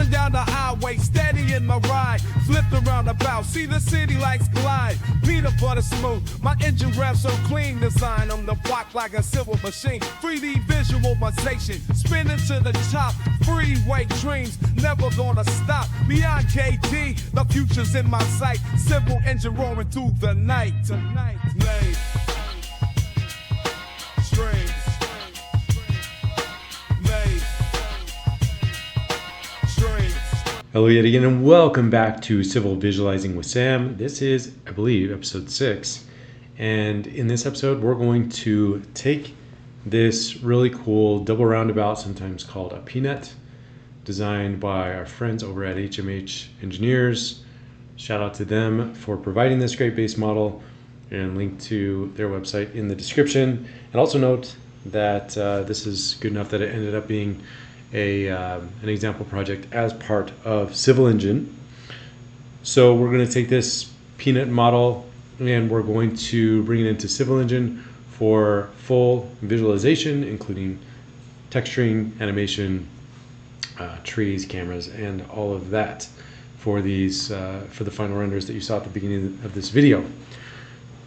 Rolling down the highway, steady in my ride. Flip the roundabout, see the city lights glide. Peanut butter smooth, my engine revs so clean. Design on the block like a civil machine. 3D visualization, spinning to the top. Freeway dreams, never gonna stop. Beyond KD, the future's in my sight. Civil engine roaring through the night. Tonight, lane, strings, lane, strings. Hello yet again, and welcome back to Civil Visualizing with Sam. This is, I believe, episode 6. And in this episode, we're going to take this really cool double roundabout, sometimes called a peanut, designed by our friends over at HMH Engineers. Shout out to them for providing this great base model, and link to their website in the description. And also note that this is good enough that it ended up being an example project as part of Civil Engine. So we're going to take this peanut model and we're going to bring it into Civil Engine for full visualization, including texturing, animation, trees, cameras, and all of that for these for the final renders that you saw at the beginning of this video.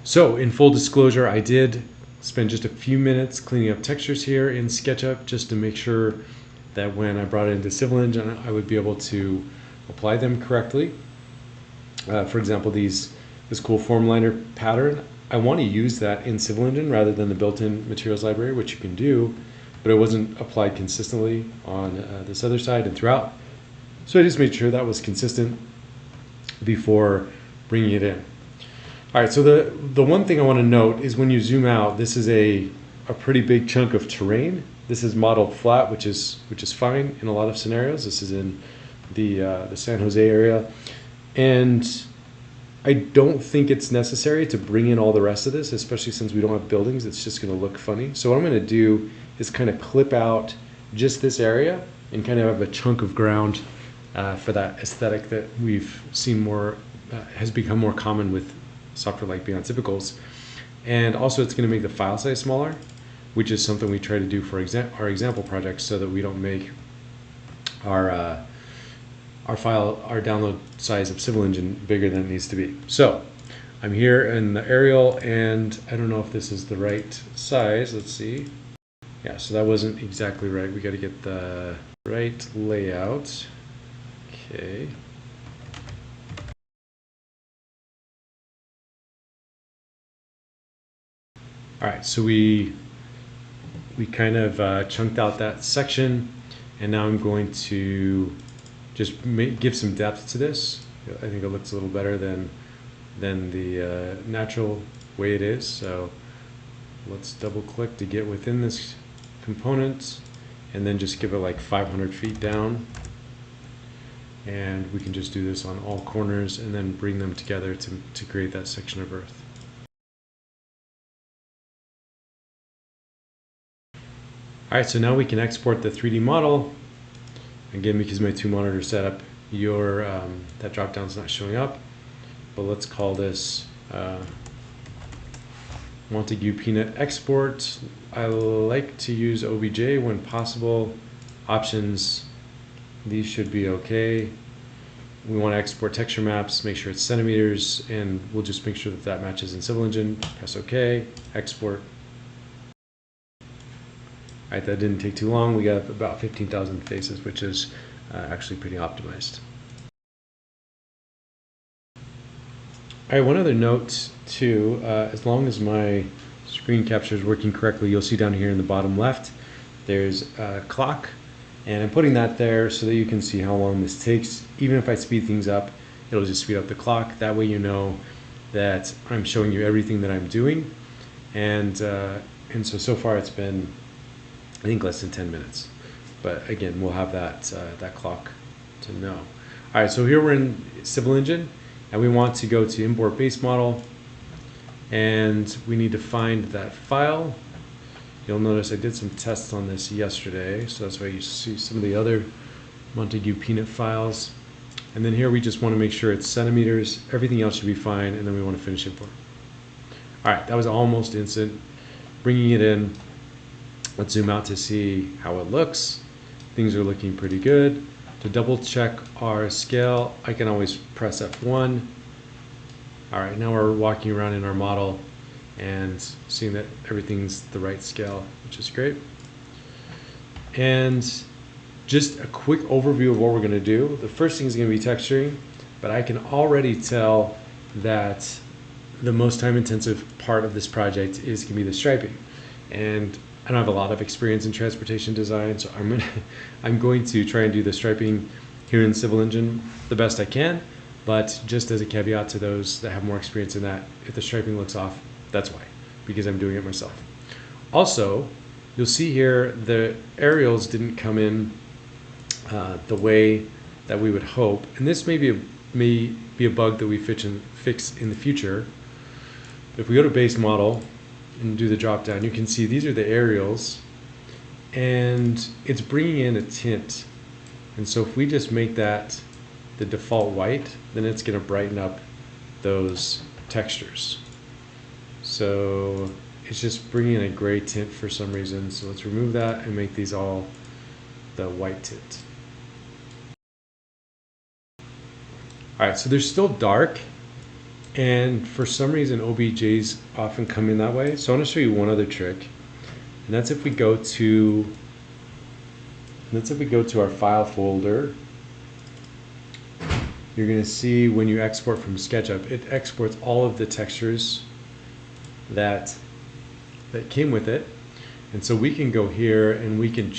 So in full disclosure, I did spend just a few minutes cleaning up textures here in SketchUp just to make sure that when I brought it into Civil Engine, I would be able to apply them correctly. For example, this cool form liner pattern, I want to use that in Civil Engine rather than the built-in materials library, which you can do, but it wasn't applied consistently on this other side and throughout. So I just made sure that was consistent before bringing it in. All right, so the one thing I want to note is when you zoom out, this is a pretty big chunk of terrain. This is modeled flat, which is fine in a lot of scenarios. This is in the San Jose area, and I don't think it's necessary to bring in all the rest of this, especially since we don't have buildings. It's just going to look funny. So what I'm going to do is kind of clip out just this area and kind of have a chunk of ground for that aesthetic that we've seen more, has become more common with software like Beyond Typicals. And also it's going to make the file size smaller, which is something we try to do for our example projects so that we don't make our download size of Civil Engine bigger than it needs to be. So I'm here in the aerial, and I don't know if this is the right size. Let's see. Yeah, so that wasn't exactly right. We got to get the right layout. Okay. All right, so we kind of chunked out that section, and now I'm going to just give some depth to this. I think it looks a little better than the natural way it is. So let's double click to get within this component, and then just give it like 500 feet down. And we can just do this on all corners and then bring them together to create that section of earth. All right, so now we can export the 3D model. Again, because my 2 monitor setup, that drop down's not showing up. But let's call this Montague Peanut Export. I like to use OBJ when possible. Options, these should be okay. We want to export texture maps, make sure it's centimeters, and we'll just make sure that matches in Civil Engine. Press OK, export. All right, that didn't take too long. We got about 15,000 faces, which is actually pretty optimized. All right, one other note too, as long as my screen capture is working correctly, you'll see down here in the bottom left, there's a clock, and I'm putting that there so that you can see how long this takes. Even if I speed things up, it'll just speed up the clock. That way you know that I'm showing you everything that I'm doing. And so far it's been, I think, less than 10 minutes. But again, we'll have that clock to know. All right, so here we're in Civil Engine, and we want to go to import base model, and we need to find that file. You'll notice I did some tests on this yesterday, so that's why you see some of the other Montague Peanut files. And then here we just want to make sure it's centimeters. Everything else should be fine, and then we want to finish import. All right, that was almost instant. Bringing it in, let's zoom out to see how it looks. Things are looking pretty good. To double check our scale, I can always press F1. All right, now we're walking around in our model and seeing that everything's the right scale, which is great. And just a quick overview of what we're gonna do. The first thing is gonna be texturing, but I can already tell that the most time intensive part of this project is gonna be the striping. And I don't have a lot of experience in transportation design, so I'm going to try and do the striping here in Civil Engine the best I can, but just as a caveat to those that have more experience in that, if the striping looks off, that's why, because I'm doing it myself. Also, you'll see here the aerials didn't come in the way that we would hope, and this may be a bug that we fix in the future. If we go to base model and do the drop down, you can see these are the aerials, and it's bringing in a tint. And so if we just make that the default white, then it's going to brighten up those textures. So it's just bringing in a gray tint for some reason. So let's remove that and make these all the white tint. All right, so they're still dark, and for some reason OBJs often come in that way. So I want to show you one other trick, and that's if we go to our file folder. You're going to see when you export from Sketchup, it exports all of the textures that came with it. And so we can go here and we can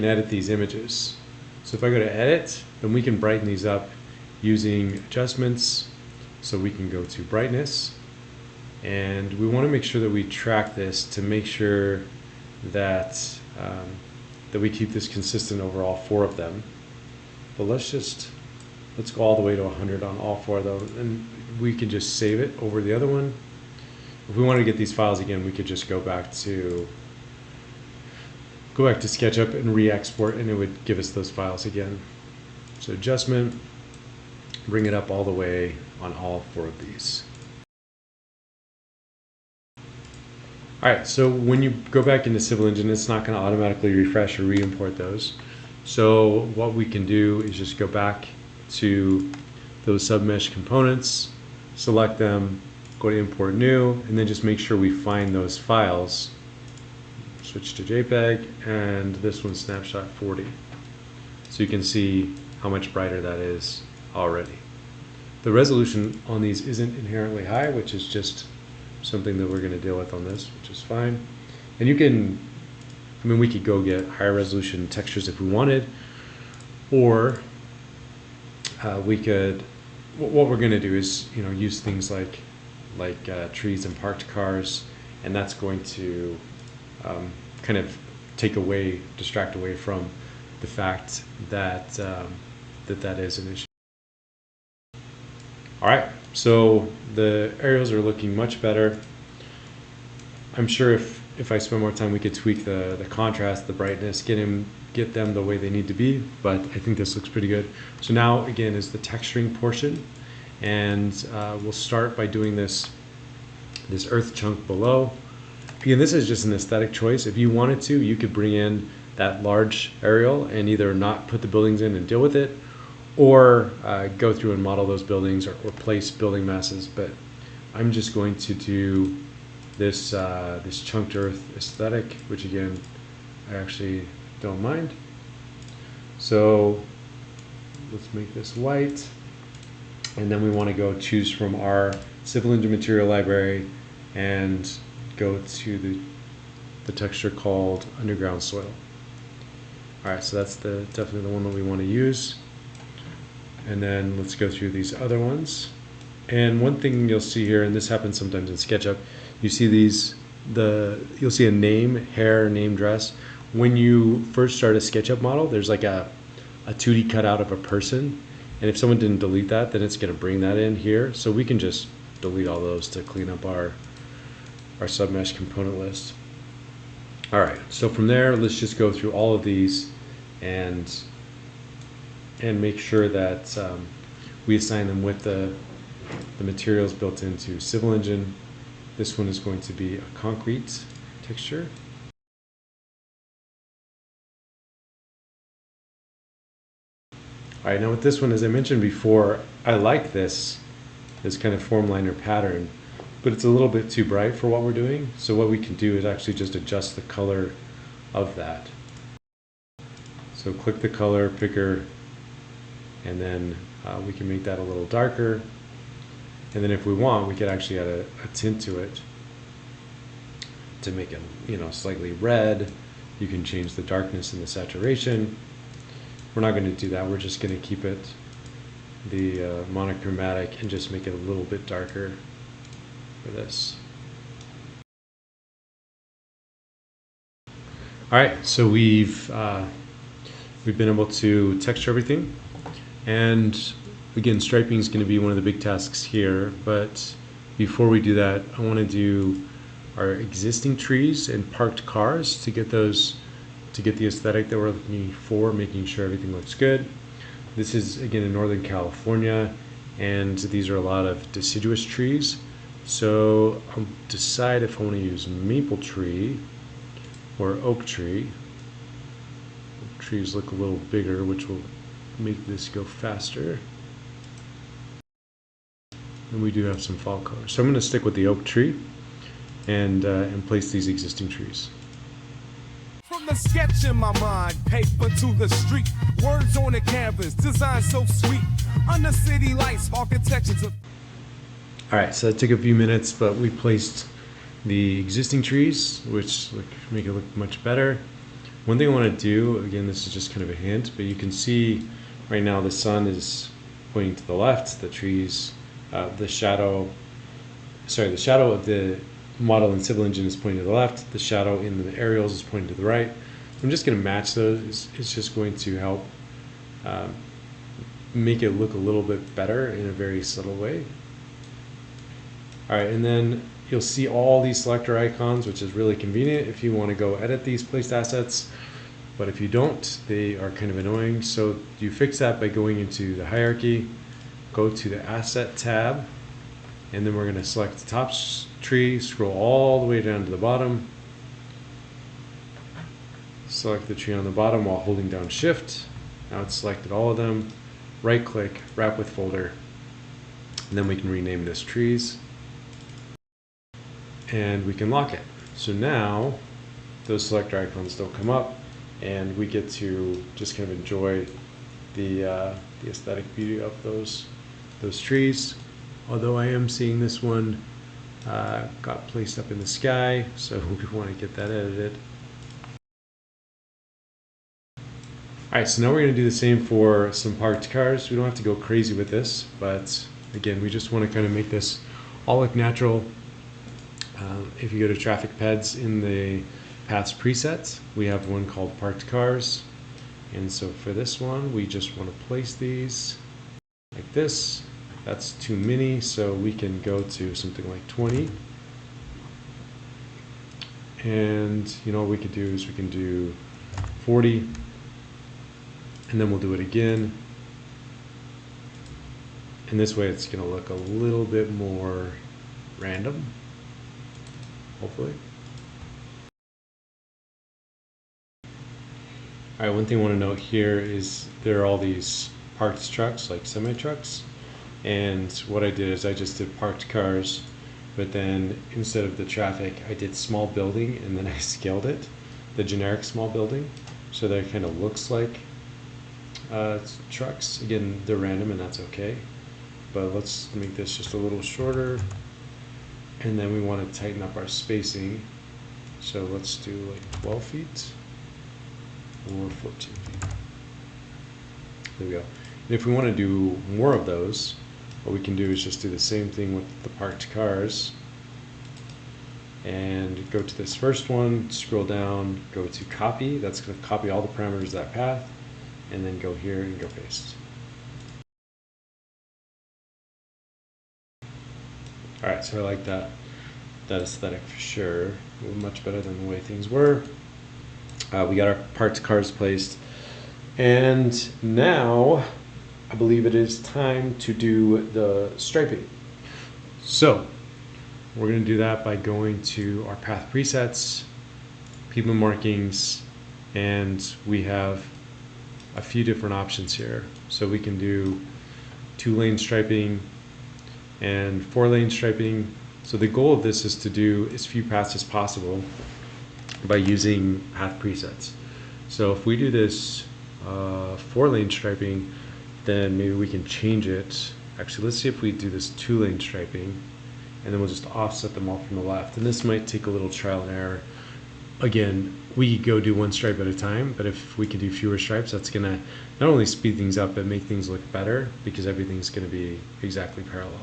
edit these images. So if I go to edit, then we can brighten these up using adjustments. So we can go to brightness, and we want to make sure that we track this to make sure that that we keep this consistent over all four of them. But let's go all the way to 100 on all four of them, and we can just save it over the other one. If we wanted to get these files again, we could just go back to SketchUp and re-export, and it would give us those files again. So adjustment, bring it up all the way on all four of these. All right, so when you go back into Civil Engine, it's not going to automatically refresh or re-import those. So what we can do is just go back to those submesh components, select them, go to import new, and then just make sure we find those files. Switch to JPEG, and this one's snapshot 40. So you can see how much brighter that is already. The resolution on these isn't inherently high, which is just something that we're going to deal with on this, which is fine. And you can, we could go get higher resolution textures if we wanted, or we could, what we're going to do is, use things like trees and parked cars, and that's going to kind of distract away from the fact that that is an issue. All right, so the aerials are looking much better. I'm sure if I spend more time, we could tweak the contrast, the brightness, get them the way they need to be, but I think this looks pretty good. So now, again, is the texturing portion, and we'll start by doing this earth chunk below. Again, this is just an aesthetic choice. If you wanted to, you could bring in that large aerial and either not put the buildings in and deal with it, or go through and model those buildings or place building masses. But I'm just going to do this chunked earth aesthetic, which again, I actually don't mind. So let's make this white, and then we want to go choose from our Civil Engine material library and go to the texture called underground soil. All right, so that's definitely the one that we want to use. And then let's go through these other ones. And one thing you'll see here, and this happens sometimes in SketchUp, you see you'll see a name, hair, name, dress. When you first start a SketchUp model, there's like a 2D cutout of a person. And if someone didn't delete that, then it's going to bring that in here. So we can just delete all those to clean up our submesh component list. All right, so from there, let's just go through all of these and make sure that we assign them with the materials built into Civil Engine. This one is going to be a concrete texture. All right, now with this one, as I mentioned before, I like this kind of form liner pattern, but it's a little bit too bright for what we're doing. So what we can do is actually just adjust the color of that. So click the color picker, and then we can make that a little darker. And then if we want, we could actually add a tint to it to make it, slightly red. You can change the darkness and the saturation. We're not going to do that. We're just going to keep it the monochromatic and just make it a little bit darker for this. All right, so we've been able to texture everything, and again, striping is going to be one of the big tasks here. But before we do that, I want to do our existing trees and parked cars to get those, to get the aesthetic that we're looking for, making sure everything looks good. This is again in Northern California, and these are a lot of deciduous trees. So I'll decide if I want to use maple tree or oak tree. Oak trees look a little bigger, which will make this go faster. And we do have some fall colors. So I'm going to stick with the oak tree and place these existing trees. From the sketch in my mind, paper to the street, words on the canvas, design so sweet. Under city lights, architectures of... All right, so that took a few minutes, but we placed the existing trees, which make it look much better. One thing I want to do, again, this is just kind of a hint, but you can see right now the sun is pointing to the left, the trees, the shadow of the model and civil engine is pointing to the left, the shadow in the aerials is pointing to the right. I'm just going to match those. It's just going to help make it look a little bit better in a very subtle way. All right, and then you'll see all these selector icons, which is really convenient if you want to go edit these placed assets. But if you don't, they are kind of annoying. So you fix that by going into the hierarchy, go to the asset tab, and then we're going to select the top tree, scroll all the way down to the bottom, select the tree on the bottom while holding down shift. Now it's selected all of them. Right click, wrap with folder, and then we can rename this trees, and we can lock it. So now those selector icons don't come up, and we get to just kind of enjoy the aesthetic beauty of those trees. Although I am seeing this one got placed up in the sky, so we want to get that edited. All right, so now we're going to do the same for some parked cars. We don't have to go crazy with this, but again, we just want to kind of make this all look natural. If you go to traffic peds in the paths presets, we have one called parked cars. And so for this one, we just want to place these like this. That's too many, so we can go to something like 20. And what we could do is we can do 40, and then we'll do it again. And this way it's going to look a little bit more random, hopefully. All right, one thing I want to note here is there are all these parked trucks, like semi-trucks. And what I did is I just did parked cars, but then instead of the traffic, I did small building, and then I scaled it, the generic small building, so that it kind of looks like trucks. Again, they're random, and that's okay. But let's make this just a little shorter, and then we want to tighten up our spacing. So let's do like 12 feet or 14 feet. There we go. And if we want to do more of those, what we can do is just do the same thing with the parked cars, and go to this first one, scroll down, go to copy. That's going to copy all the parameters of that path, and then go here and go paste. All right, so I like that aesthetic for sure. Much better than the way things were. We got our parked cars placed, and now I believe it is time to do the striping. So we're going to do that by going to our path presets, pavement markings, and we have a few different options here. So we can do 2-lane striping and 4-lane striping. So the goal of this is to do as few paths as possible by using path presets. So if we do this 4-lane striping, then maybe we can change it. Actually, let's see if we do this 2-lane striping, and then we'll just offset them all from the left. And this might take a little trial and error. Again, we go do one stripe at a time, but if we can do fewer stripes, that's gonna not only speed things up, but make things look better because everything's gonna be exactly parallel.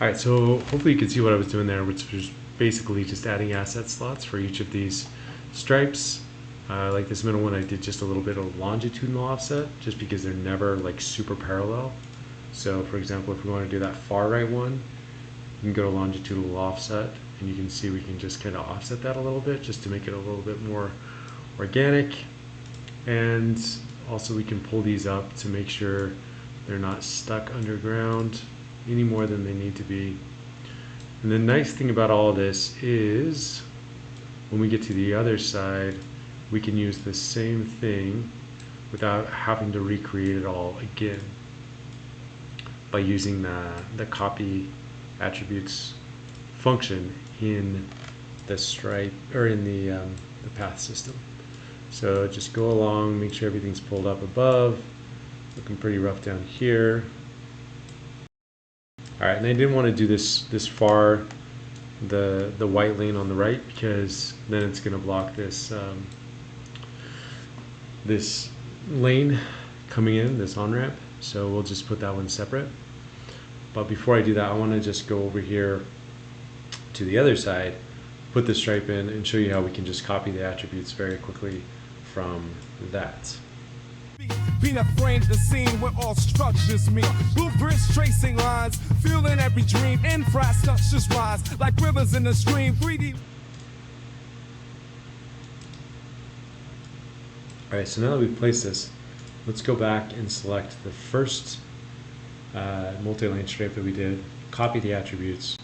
All right, so hopefully you can see what I was doing there, which was basically just adding asset slots for each of these stripes. Like this middle one, I did just a little bit of longitudinal offset just because they're never like super parallel. So for example, if we want to do that far right one, you can go to longitudinal offset, and you can see we can just kind of offset that a little bit just to make it a little bit more organic. And also we can pull these up to make sure they're not stuck underground any more than they need to be. And the nice thing about all of this is when we get to the other side, we can use the same thing without having to recreate it all again by using the copy attributes function in the stripe or in the path system. So just go along, make sure everything's pulled up above, looking pretty rough down here. All right, and I didn't want to do this far, the white lane on the right, because then it's going to block this this lane coming in, this on-ramp. So we'll just put that one separate. But before I do that, I want to just go over here to the other side, put the stripe in, and show you how we can just copy the attributes very quickly from that. Peanut frames the scene where all structures meet. Blueprints tracing lines, feeling every dream. Infrastructures rise like rivers in the stream. 3D. All right, so now that we've placed this, let's go back and select the first multi-lane stripe that we did, copy the attributes,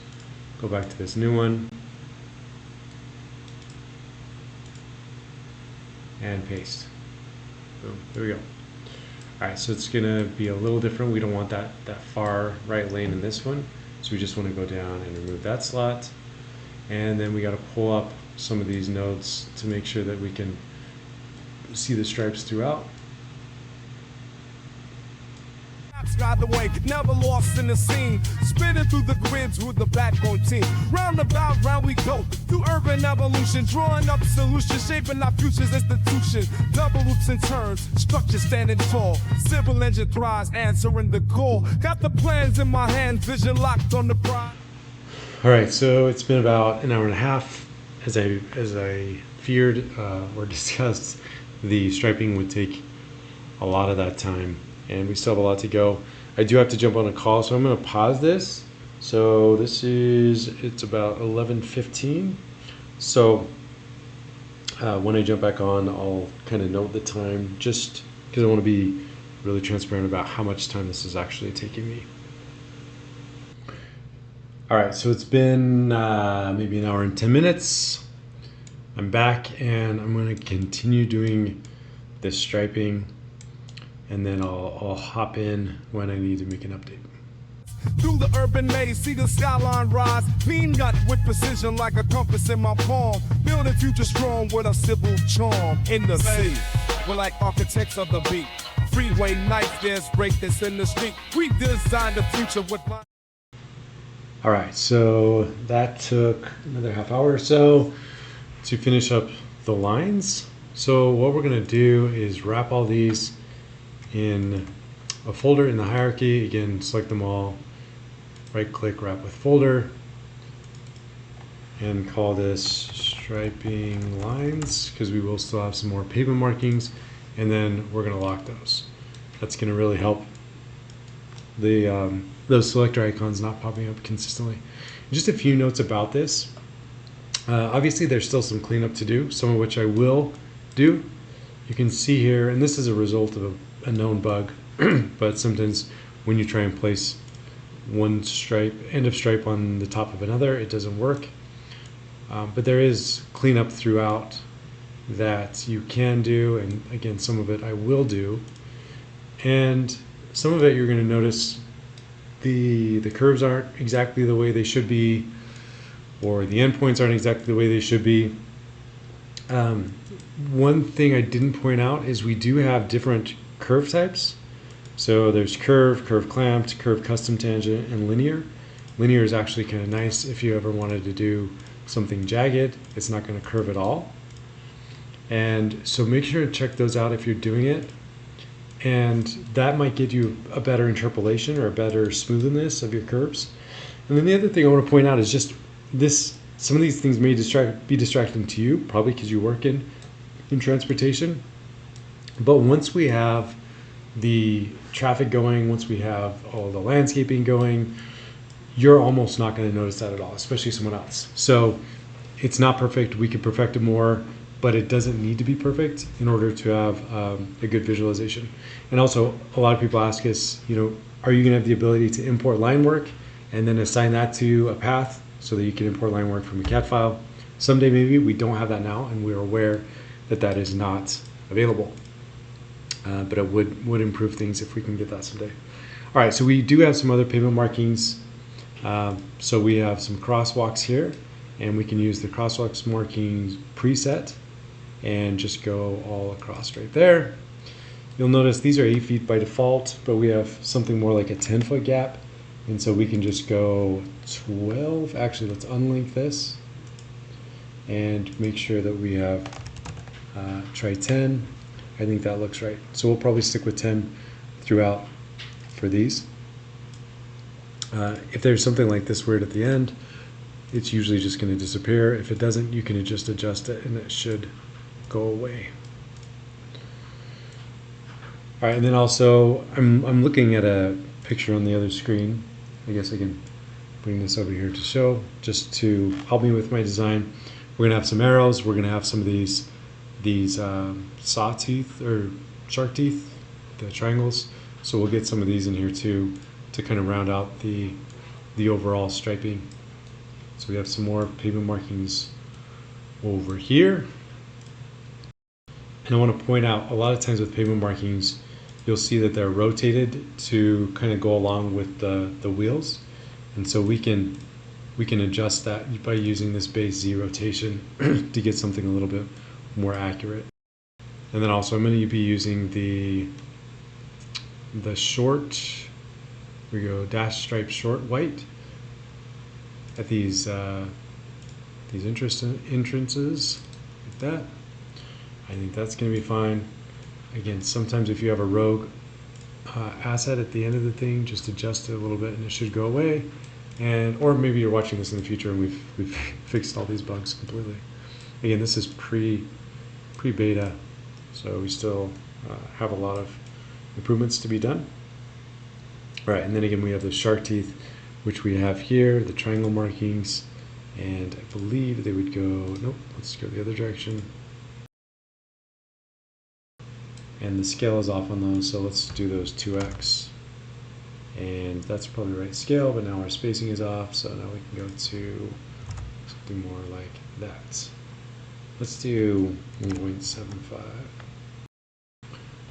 go back to this new one, and paste. Boom, there we go. All right, so it's gonna be a little different. We don't want that far right lane in this one, so we just want to go down and remove that slot, and then we got to pull up some of these nodes to make sure that we can see the stripes throughout. Sky the way, never lost in the scene. Spinning through the grids with the backbone team. Roundabout, round we go. Through urban evolution, drawing up solutions, shaping our future's institution. Double loops and turns, structure standing tall. Civil engine thrives, answering the call. Got the plans in my hand, vision locked on the prize. All right, so it's been about an hour and a half. As I feared or discussed, the striping would take a lot of that time, and we still have a lot to go. I do have to jump on a call, so I'm going to pause this. So it's about 11:15. So when I jump back on, I'll kind of note the time, just because I want to be really transparent about how much time this is actually taking me. All right, so it's been maybe an hour and 10 minutes. I'm back, and I'm going to continue doing this striping, and then I'll hop in when I need to make an update. Through the urban maze, see the skyline rise. Clean gut with precision like a compass in my palm. Building future strong with a civil charm. In the city, we're like architects of the beat. Freeway nights, there's breakdance in the street. We designed the future with my... All right, so that took another half hour or so to finish up the lines. So what we're gonna do is wrap all these in a folder in the hierarchy. Again, select them all, right click, wrap with folder, and call this striping lines, because we will still have some more pavement markings, and then we're gonna lock those. That's gonna really help the those selector icons not popping up consistently. Just a few notes about this. Obviously there's still some cleanup to do, some of which I will do. You can see here, and this is a result of a known bug, but sometimes when you try and place one stripe, end of stripe on the top of another, it doesn't work. But there is cleanup throughout that you can do, and again, some of it I will do. And some of it you're going to notice the curves aren't exactly the way they should be, or the endpoints aren't exactly the way they should be. One thing I didn't point out is we do have different curve types. So there's curve, curve clamped, curve custom tangent, and linear. Linear is actually kind of nice if you ever wanted to do something jagged. It's not going to curve at all. And so make sure to check those out if you're doing it. And that might get you a better interpolation or a better smoothness of your curves. And then the other thing I want to point out is just this. Some of these things may be distracting to you, probably because you work in transportation. But once we have the traffic going, once we have all the landscaping going, you're almost not going to notice that at all, especially someone else. So it's not perfect. We could perfect it more, but it doesn't need to be perfect in order to have a good visualization. And also, a lot of people ask us, are you going to have the ability to import line work and then assign that to a path so that you can import line work from a CAD file? Someday maybe. We don't have that now, and we're aware that that is not available. But it would improve things if we can get that someday. All right, so we do have some other pavement markings. So we have some crosswalks here, and we can use the crosswalks markings preset and just go all across right there. You'll notice these are 8 feet by default, but we have something more like a 10-foot gap. And so we can just go 12. Actually, let's unlink this and make sure that we have try 10. I think that looks right. So we'll probably stick with 10 throughout for these. If there's something like this weird at the end, it's usually just going to disappear. If it doesn't, you can just adjust it and it should go away. All right, and then also I'm looking at a picture on the other screen. I guess I can bring this over here to show, just to help me with my design. We're gonna have some arrows. We're gonna have some of these saw teeth or shark teeth, the triangles. So we'll get some of these in here too to kind of round out the overall striping. So we have some more pavement markings over here. And I want to point out, a lot of times with pavement markings, you'll see that they're rotated to kind of go along with the wheels. And so we can adjust that by using this base Z rotation to get something a little bit more accurate. And then also I'm going to be using the short, we go dash stripe short white at these entrances like that. I think that's going to be fine. Again, sometimes if you have a rogue asset at the end of the thing, just adjust it a little bit and it should go away. Or maybe you're watching this in the future and we've fixed all these bugs completely. Again, this is pre-beta, so we still have a lot of improvements to be done. All right, and then again we have the shark teeth, which we have here, the triangle markings, and I believe they would go, nope, let's go the other direction. And the scale is off on those, so let's do those 2x. And that's probably the right scale, but now our spacing is off, so now we can go to something more like that. Let's do 1.75.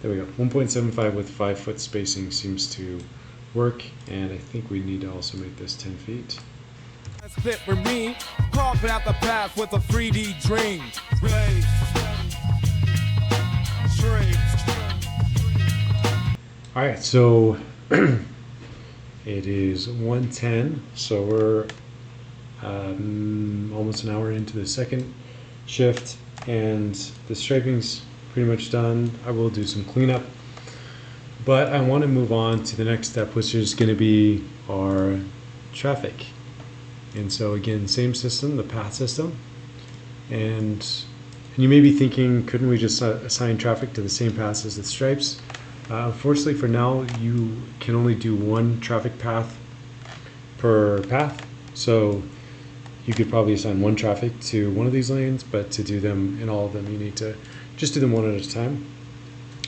There we go. 1.75 with 5-foot spacing seems to work, and I think we need to also make this 10 feet. That's fit for me. Carving out the path with a 3D dream. All right, so it is 1:10, so we're almost an hour into the second shift, and the striping's pretty much done. I will do some cleanup, but I want to move on to the next step, which is going to be our traffic. And so again, same system, the path system, and you may be thinking, couldn't we just assign traffic to the same paths as the stripes? Unfortunately, for now, you can only do one traffic path per path. So you could probably assign one traffic to one of these lanes, but to do them in all of them, you need to just do them one at a time,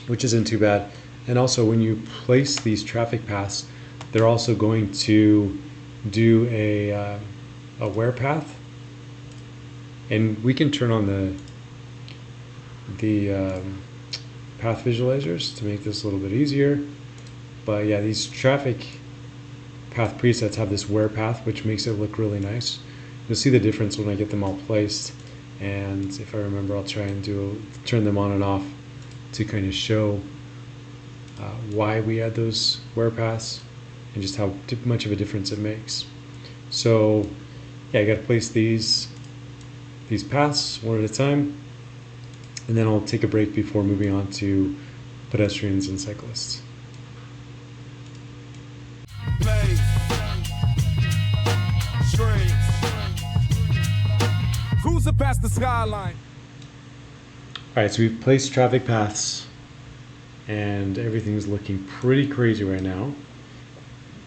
which isn't too bad. And also, when you place these traffic paths, they're also going to do a wear path And we can turn on the path visualizers to make this a little bit easier. But yeah, these traffic path presets have this where path, which makes it look really nice. You'll see the difference when I get them all placed. And if I remember, I'll try and turn them on and off to kind of show why we add those where paths and just how much of a difference it makes. So yeah, I got to place these paths one at a time, and then I'll take a break before moving on to pedestrians and cyclists. Cruising past the skyline. All right, so we've placed traffic paths and everything's looking pretty crazy right now.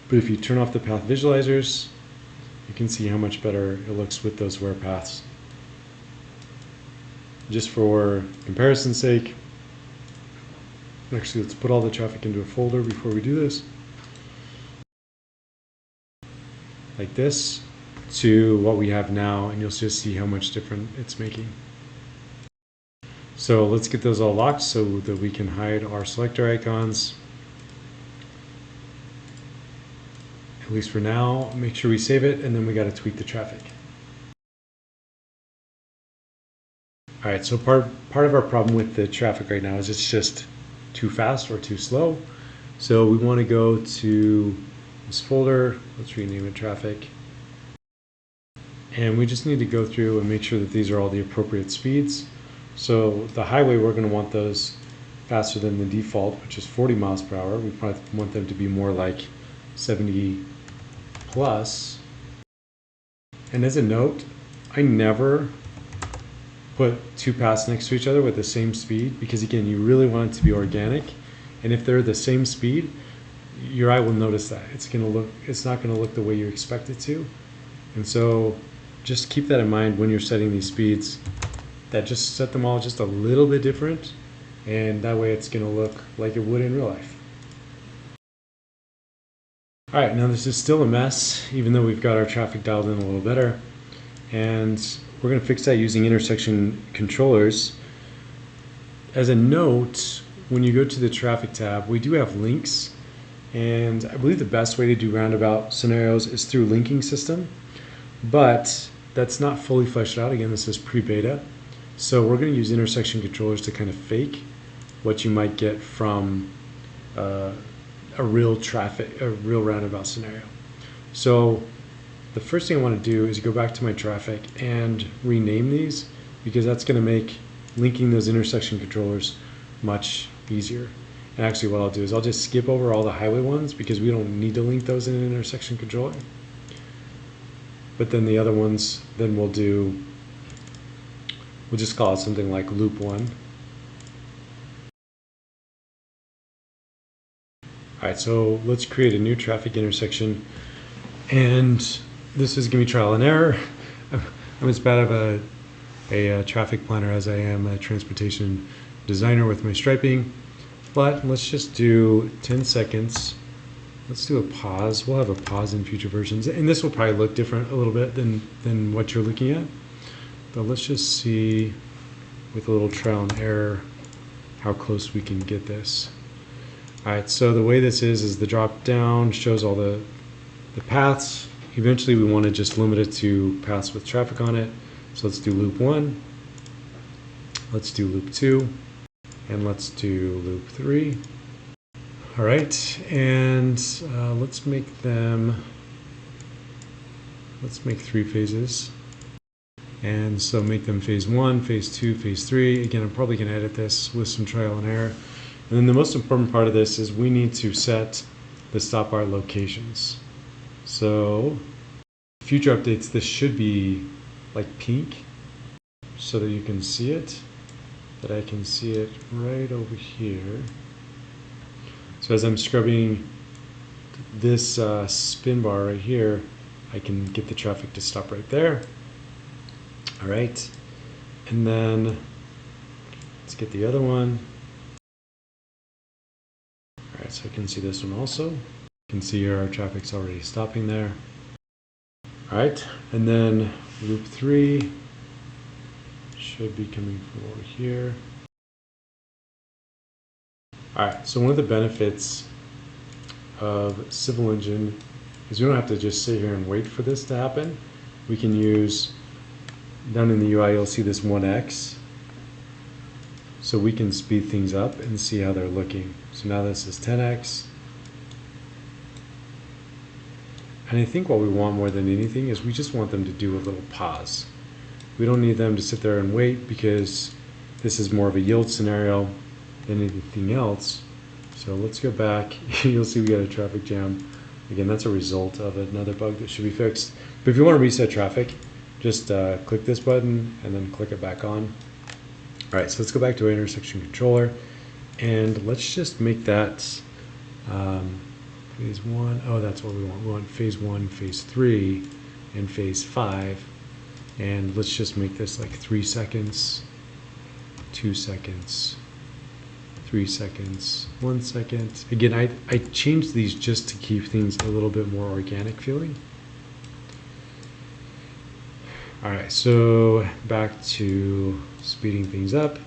But if you turn off the path visualizers, you can see how much better it looks with those where paths. Just for comparison's sake, actually let's put all the traffic into a folder before we do this. Like this to what we have now, and you'll just see how much different it's making. So let's get those all locked so that we can hide our selector icons. At least for now, make sure we save it, and then we got to tweak the traffic. All right, so part of our problem with the traffic right now is it's just too fast or too slow. So we want to go to this folder, let's rename it traffic. And we just need to go through and make sure that these are all the appropriate speeds. So the highway, we're going to want those faster than the default, which is 40 miles per hour. We probably want them to be more like 70 plus. And as a note, I never put two paths next to each other with the same speed, because again, you really want it to be organic. And if they're the same speed, your eye will notice that. It's not going to look the way you expect it to. And so just keep that in mind when you're setting these speeds, that just set them all just a little bit different, and that way it's going to look like it would in real life. All right, now this is still a mess, even though we've got our traffic dialed in a little better. And we're going to fix that using intersection controllers. As a note, when you go to the traffic tab, we do have links. And I believe the best way to do roundabout scenarios is through linking system. But that's not fully fleshed out. Again, this is pre-beta. So we're going to use intersection controllers to kind of fake what you might get from a real roundabout scenario. So the first thing I want to do is go back to my traffic and rename these, because that's going to make linking those intersection controllers much easier. And actually what I'll do is I'll just skip over all the highway ones, because we don't need to link those in an intersection controller. But then the other ones, then we'll just call it something like loop 1. All right, so let's create a new traffic intersection. And this is going to be trial and error. I'm as bad of a traffic planner as I am a transportation designer with my striping. But let's just do 10 seconds. Let's do a pause. We'll have a pause in future versions. And this will probably look different a little bit than what you're looking at. But let's just see, with a little trial and error, how close we can get this. All right, so the way this is the drop down shows all the paths. Eventually we want to just limit it to paths with traffic on it. So let's do loop 1. Let's do loop 2. And let's do loop 3. All right, and let's make 3 phases. And so make them phase 1, phase 2, phase 3. Again, I'm probably going to edit this with some trial and error. And then the most important part of this is we need to set the stop bar locations. So future updates, this should be like pink so that you can see it. But I can see it right over here. So as I'm scrubbing this spin bar right here, I can get the traffic to stop right there. All right, and then let's get the other one. All right, so I can see this one also. You can see here our traffic's already stopping there. All right, and then loop 3. should be coming from over here. All right, so one of the benefits of Civil Engine is we don't have to just sit here and wait for this to happen. We can use, down in the UI, you'll see this 1x. So we can speed things up and see how they're looking. So now this is 10x. And I think what we want more than anything is we just want them to do a little pause. We don't need them to sit there and wait because this is more of a yield scenario than anything else. So let's go back. You'll see we got a traffic jam. Again, that's a result of another bug that should be fixed. But if you want to reset traffic, just click this button and then click it back on. All right, so let's go back to our intersection controller and let's just make that phase 1. Oh, that's what we want. We want phase 1, phase 3, and phase 5. And let's just make this like 3 seconds, 2 seconds, 3 seconds, 1 second. Again, I changed these just to keep things a little bit more organic feeling. All right, so back to speeding things up.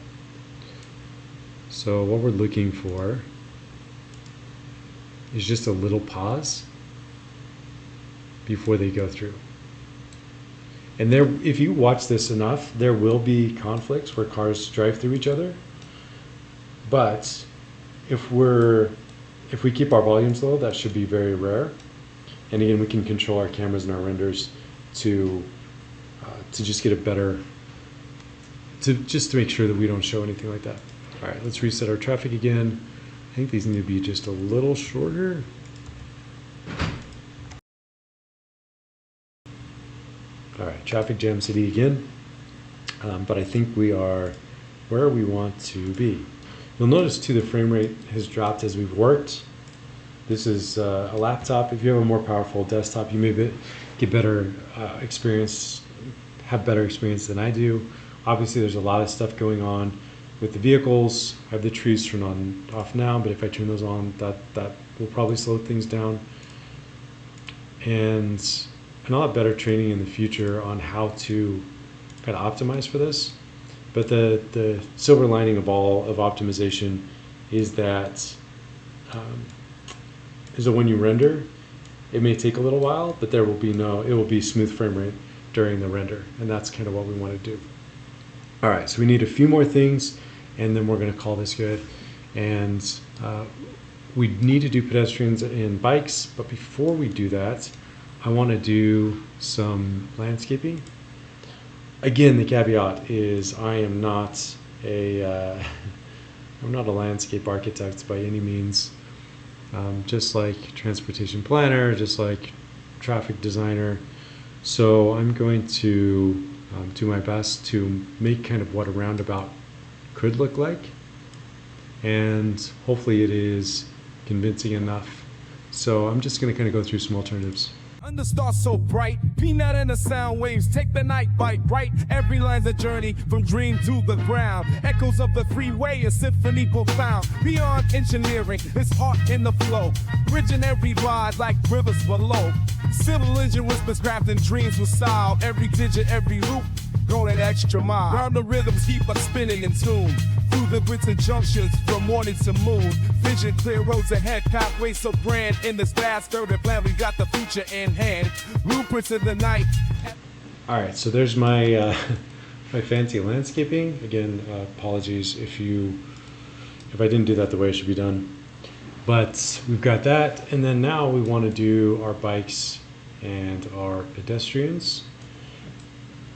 So what we're looking for is just a little pause before they go through. And there, if you watch this enough, there will be conflicts where cars drive through each other. But if we keep our volumes low, that should be very rare. And again, we can control our cameras and our renders to just get a better, just to make sure that we don't show anything like that. All right, let's reset our traffic again. I think these need to be just a little shorter. All right, traffic jam city again. But I think we are where we want to be. You'll notice too the frame rate has dropped as we've worked. This is a laptop. If you have a more powerful desktop, you may get better experience, have better experience than I do. Obviously, there's a lot of stuff going on with the vehicles. I have the trees turned on off now, but if I turn those on, that will probably slow things down. And a lot better training in the future on how to kind of optimize for this. But the silver lining of all of optimization is that when you render, it may take a little while, but it will be smooth frame rate during the render, and that's kind of what we want to do. All right, so we need a few more things, and then we're going to call this good. And we need to do pedestrians and bikes, but before we do that, I want to do some landscaping. Again, the caveat is I am not a landscape architect by any means. Just like transportation planner, just like traffic designer. So I'm going to do my best to make kind of what a roundabout could look like. And hopefully it is convincing enough. So I'm just going to kind of go through some alternatives. Under stars so bright, peanut and the sound waves take the night bite right. Every line's a journey from dream to the ground. Echoes of the freeway, a symphony profound. Beyond engineering, it's heart in the flow. Bridging every ride like rivers below. Civil engine whispers crafting dreams with style. Every digit, every loop, going an extra mile. Round the rhythms keep us spinning in tune. Through the bricks and junctions from morning to moon. Vision clear roads ahead, pathways so grand. In this vast urban plan, we got the future in hand. Blueprints in the night. All right, so there's my my fancy landscaping. Again, apologies if I didn't do that the way it should be done. But we've got that, and then now we want to do our bikes and our pedestrians.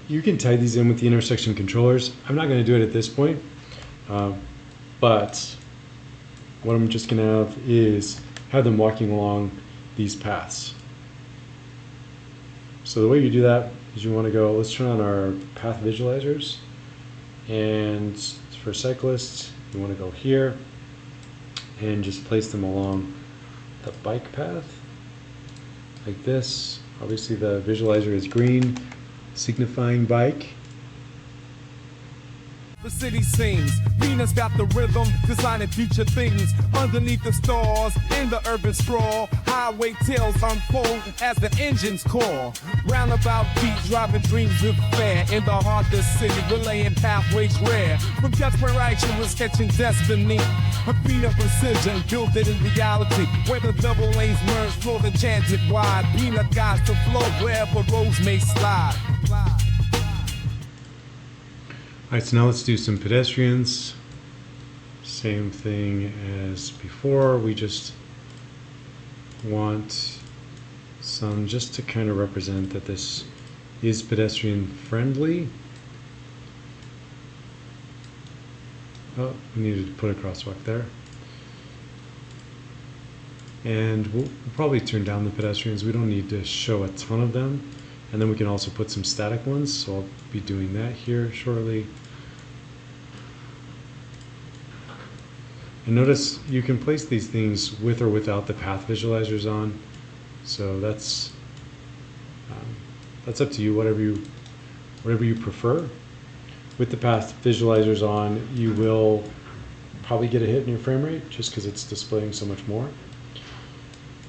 You can tie these in with the intersection controllers. I'm not going to do it at this point, but what I'm just going to have is have them walking along these paths. So the way you do that is you want to go, let's turn on our path visualizers, and for cyclists, you want to go here and just place them along the bike path like this. Obviously the visualizer is green, signifying bike. the city sings. Venus got the rhythm, designing future things. Underneath the stars, in the urban sprawl, highway tales unfold as the engines call. Roundabout beats, driving dreams with flair. In the heart of the city, relaying pathways rare. From desperation, we're sketching destiny. A beat of precision, built it in reality. Where the double lanes merge, floor the enchanted wide. Peanut guides to flow wherever roads may slide. Alright, so now let's do some pedestrians. Same thing as before, we just want some just to kind of represent that this is pedestrian friendly. Oh, we needed to put a crosswalk there. And we'll probably turn down the pedestrians. We don't need to show a ton of them. And then we can also put some static ones, so I'll be doing that here shortly. And notice you can place these things with or without the path visualizers on. So that's up to you, whatever you prefer. With the path visualizers on, you will probably get a hit in your frame rate just because it's displaying so much more.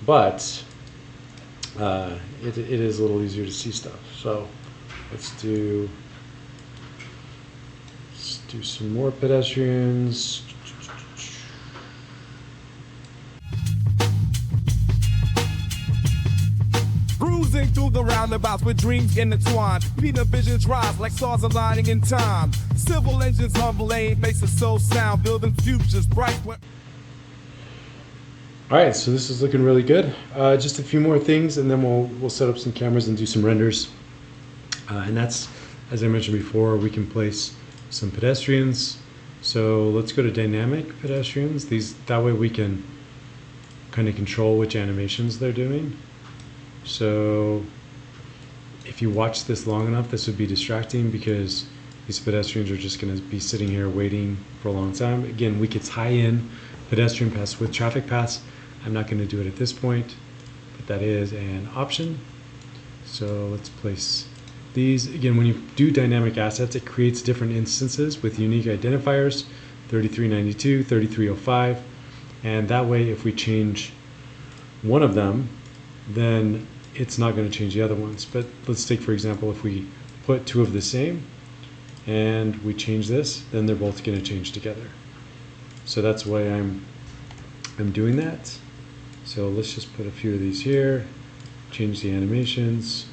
But it is a little easier to see stuff. So let's do some more pedestrians. Cruising through the roundabouts with dreams intertwined. Peter visions rise like stars aligning in time. Civil engines humble aim, faces so sound, building futures bright. Alright, so this is looking really good. Just a few more things and then we'll set up some cameras and do some renders. And that's, as I mentioned before, we can place some pedestrians. So let's go to dynamic pedestrians. That way we can kind of control which animations they're doing. So if you watch this long enough, this would be distracting because these pedestrians are just going to be sitting here waiting for a long time. Again, we could tie in pedestrian paths with traffic paths. I'm not going to do it at this point, but that is an option. So let's place these. Again, when you do dynamic assets, it creates different instances with unique identifiers, 3392, 3305, and that way if we change one of them, then it's not going to change the other ones. But let's take, for example, if we put two of the same and we change this, then they're both going to change together. So that's why I'm doing that. So let's just put a few of these here, change the animations.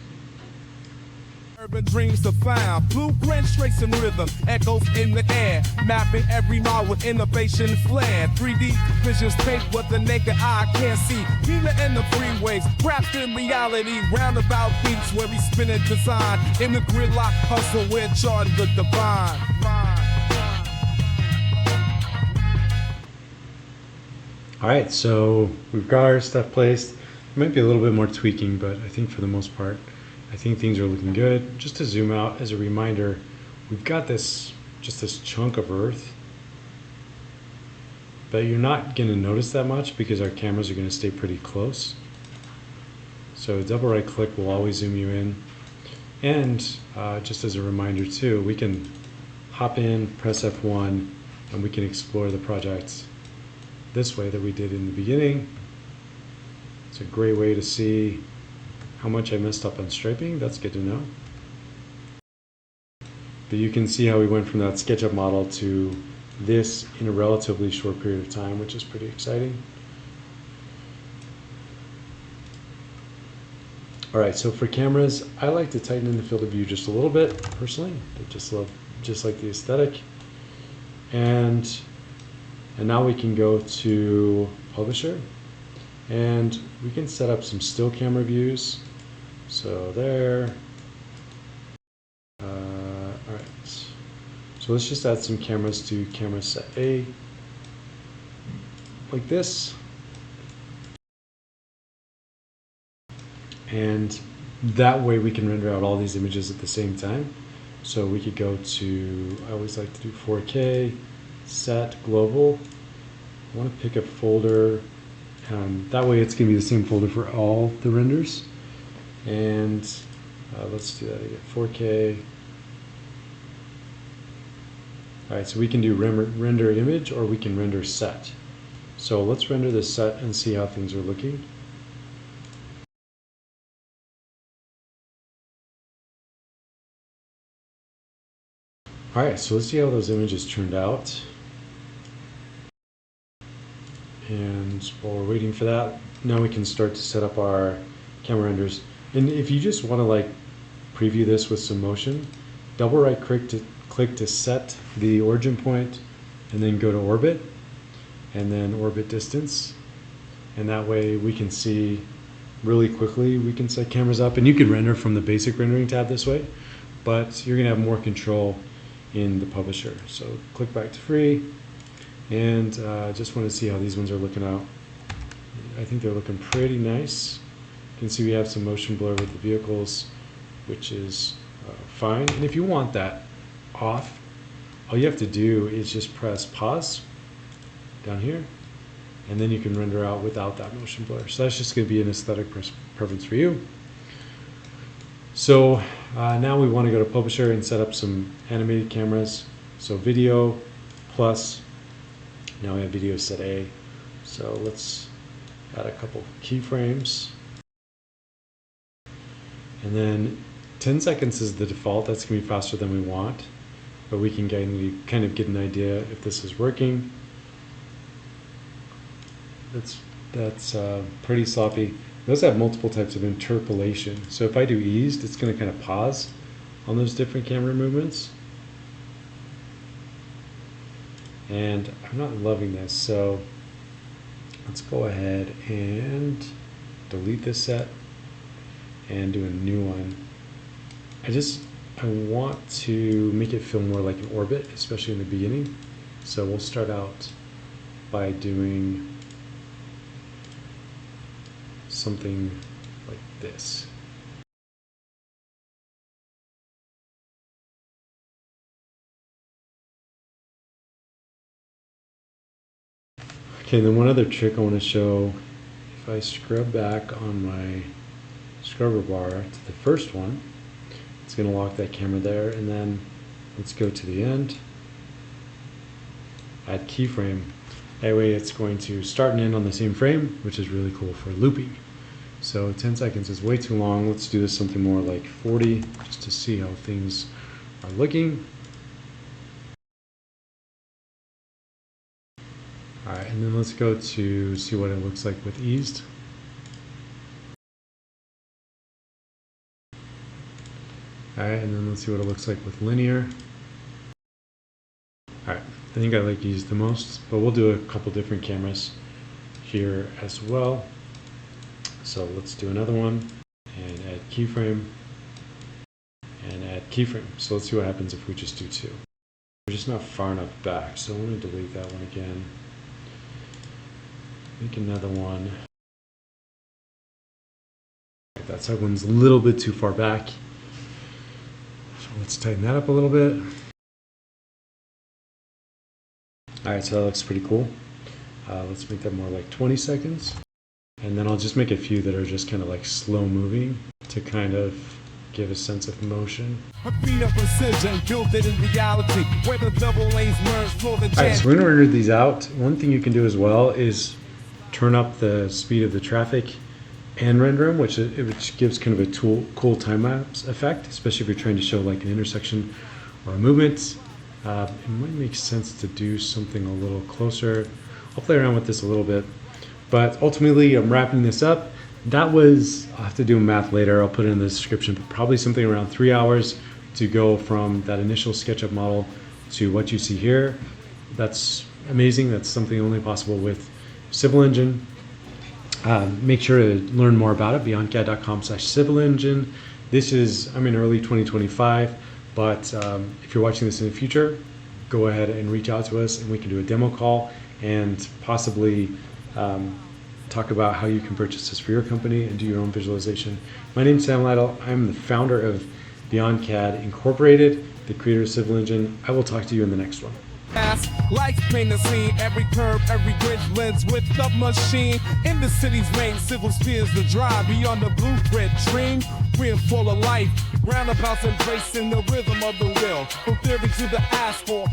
Urban dreams to find, blueprint straight in rhythm, echoes in the air, mapping every mile with innovation flair. 3D visions paint what the naked eye can't see. Peter and the freeways, wrapped in reality, roundabout beats where we spin and design. In the gridlock hustle, we're charting the divine. Alright, so we've got our stuff placed. There might be a little bit more tweaking, but I think for the most part, I think things are looking good. Just to zoom out as a reminder, we've got this chunk of earth, but you're not going to notice that much because our cameras are going to stay pretty close. So double right click will always zoom you in. And just as a reminder too, we can hop in, press F1, and we can explore the project this way that we did in the beginning. It's a great way to see how much I messed up on striping. That's good to know. But you can see how we went from that SketchUp model to this in a relatively short period of time, which is pretty exciting. All right, so for cameras, I like to tighten in the field of view just a little bit, personally. I just like the aesthetic. And now we can go to Publisher, and we can set up some still camera views. So there. All right. So let's just add some cameras to camera set A, like this. And that way we can render out all these images at the same time. So we could go to, I always like to do 4K, set, global. I want to pick a folder. That way it's going to be the same folder for all the renders. And let's do that again, 4K. All right, so we can do render image or we can render set. So let's render the set and see how things are looking. All right, so let's see how those images turned out. And while we're waiting for that, now we can start to set up our camera renders. And if you just want to like preview this with some motion, double right click to set the origin point, and then go to orbit, and then orbit distance. And that way we can see really quickly, we can set cameras up, and you can render from the basic rendering tab this way, but you're gonna have more control in the publisher. So click back to free, and just want to see how these ones are looking out. I think they're looking pretty nice. You can see we have some motion blur with the vehicles, which is fine. And if you want that off, all you have to do is just press pause down here, and then you can render out without that motion blur. So that's just going to be an aesthetic preference for you. So now we want to go to publisher and set up some animated cameras. So video plus, now we have video set A. So let's add a couple keyframes. And then 10 seconds is the default. That's going to be faster than we want, but we can kind of get an idea if this is working. That's pretty sloppy. Those have multiple types of interpolation. So if I do eased, it's going to kind of pause on those different camera movements. And I'm not loving this, so let's go ahead and delete this set and do a new one. I want to make it feel more like an orbit, especially in the beginning. So we'll start out by doing something like this. Okay, then one other trick I want to show, if I scrub back on my scrubber bar to the first one, it's going to lock that camera there, and then let's go to the end, add keyframe. That way it's going to start and end on the same frame, which is really cool for looping. So 10 seconds is way too long. Let's do this something more like 40, just to see how things are looking. All right, and then let's go to see what it looks like with eased. All right, and then let's see what it looks like with linear. All right, I think I like eased the most, but we'll do a couple different cameras here as well. So let's do another one and add keyframe and add keyframe. So let's see what happens if we just do two. We're just not far enough back, so I'm going to delete that one again. Make another one. That one's a little bit too far back. So let's tighten that up a little bit. All right, so that looks pretty cool. Let's make that more like 20 seconds. And then I'll just make a few that are just kind of like slow moving to kind of give a sense of motion. Alright, so we're gonna render these out. One thing you can do as well is turn up the speed of the traffic and render them, which gives kind of a cool time-lapse effect, especially if you're trying to show like an intersection or a movement. It might make sense to do something a little closer. I'll play around with this a little bit, but ultimately I'm wrapping this up. That was, I'll have to do math later, I'll put it in the description, but probably something around 3 hours to go from that initial SketchUp model to what you see here. That's amazing. That's something only possible with Civil Engine. Make sure to learn more about it, beyondcad.com/Civil Engine. This is, I'm in early 2025, but if you're watching this in the future, go ahead and reach out to us and we can do a demo call and possibly talk about how you can purchase this for your company and do your own visualization. My name is Sam Lytle. I'm the founder of Beyond CAD Incorporated, the creator of Civil Engine. I will talk to you in the next one. Lights paint the scene, every curve, every bridge blends with the machine. In the city's main civil spheres, the drive beyond the blueprint dream. We're full of life, roundabouts embracing the rhythm of the wheel. From theory to the asphalt.